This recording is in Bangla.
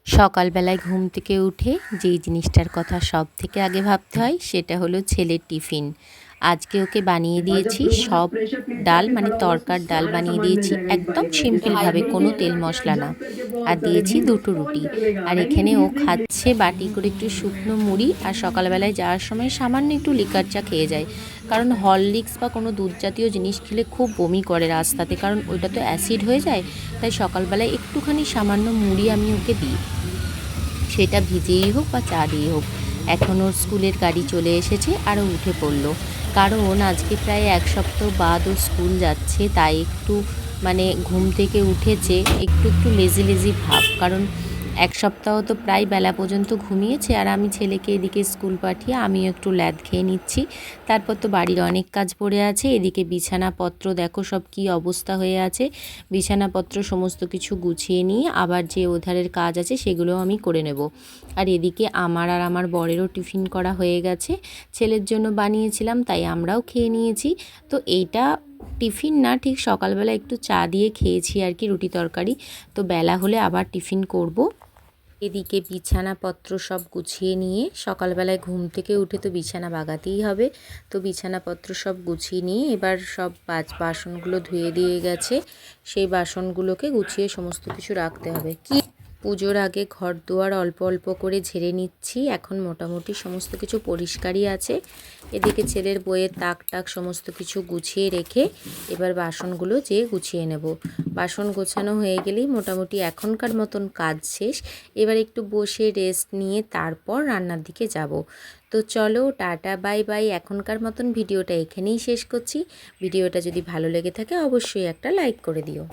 সকালবেলায় ঘুম থেকে উঠে যেই জিনিসটার কথা সব থেকে আগে ভাবতে হয় সেটা হলো ছেলের টিফিন। আজকে ওকে বানিয়ে और जब দিয়েছি फिर वो वहाँ সব प्रेशर प्लेट ডাল, लेके মানে खड़ा होगा, उसको তরকার ডাল सारा বানিয়ে सामान দিয়েছি मिलेगा एक একদম बारी में। जैसे সিম্পলভাবে, हाइड्रो কোনো की তেল होगा कि মশলা না। जंप करके আর बहुत सारे দিয়েছি 20 দুটো कौन রুটি। कर लेगा, আর लेकिन এখানে ও 20 नहीं খাচ্ছে বাটি করে একটু শুকনো মুড়ি, আর সকালবেলায় যাওয়ার সময় সামান্য একটু লিকার চা খেয়ে যায়। কারণ হরলিক্স বা কোনো দুধ জাতীয় জিনিস খেলে খুব বমি করে রাস্তাতে, কারণ ওইটা তো অ্যাসিড হয়ে যায়। তাই সকালবেলায় একটুখানি সামান্য মুড়ি আমি ওকে দিই, সেটা ভিজেই হোক বা চা দিয়ে হোক। এখন ওর স্কুলের গাড়ি চলে এসেছে আর ও উঠে পড়লো, কারণ আজকে প্রায় এক সপ্তাহ বাদ ও স্কুল যাচ্ছে। তাই একটু মানে ঘুম থেকে উঠেছে একটু একটু লেজি লেজি ভাব, কারণ এক সপ্তাহ তো প্রায় বেলা পর্যন্ত ঘুমিয়েছে। আর আমি ছেলেকে এদিকে স্কুল পাঠিয়ে আমিও একটু ল্যাদ খেয়ে নিচ্ছি। তারপর তো বাড়ির অনেক কাজ পড়ে আছে, এদিকে বিছানাপত্র দেখো সব কি অবস্থা হয়ে আছে। বিছানাপত্র সমস্ত কিছু গুছিয়ে নিয়ে আবার যে ওধারের কাজ আছে সেগুলোও আমি করে নেব। আর এদিকে আমার আর আমার বরেরও টিফিন করা হয়ে গেছে, ছেলের জন্য বানিয়েছিলাম তাই আমরাও খেয়ে নিয়েছি। তো এইটা টিফিন না, ঠিক সকালবেলা একটু চা দিয়ে খেয়েছি আর কি, রুটি তরকারি। তো বেলা হলে আবার টিফিন করব। এদিকে বিছানাপত্র সব গুছিয়ে নিয়ে সকালবেলায় ঘুম থেকে উঠে তো বিছানা বাগাতেই হবে। তো বিছানাপত্র সব গুছিয়ে নিয়ে এবার সব বাসনগুলো ধুয়ে দিয়ে গেছে, সেই বাসনগুলোকে গুছিয়ে সমস্ত কিছু রাখতে হবে। কি পুজোর আগে ঘর দুয়ার অল্প অল্প করে ঝেড়ে নিচ্ছি, এখন মোটামুটি সমস্ত কিছু পরিষ্কারই আছে। এদিকে ছেলের বইয়ের তাক টাক সমস্ত কিছু গুছিয়ে রেখে এবার বাসনগুলো যেয়ে গুছিয়ে নেব। বাসন গোছানো হয়ে গেলেই মোটামুটি এখনকার মতন কাজ শেষ। এবার একটু বসে রেস্ট নিয়ে তারপর রান্নার দিকে যাব। তো চলো, টাটা বাই বাই। এখনকার মতন ভিডিওটা এখানেই শেষ করছি। ভিডিওটা যদি ভালো লেগে থাকে অবশ্যই একটা লাইক করে দিও।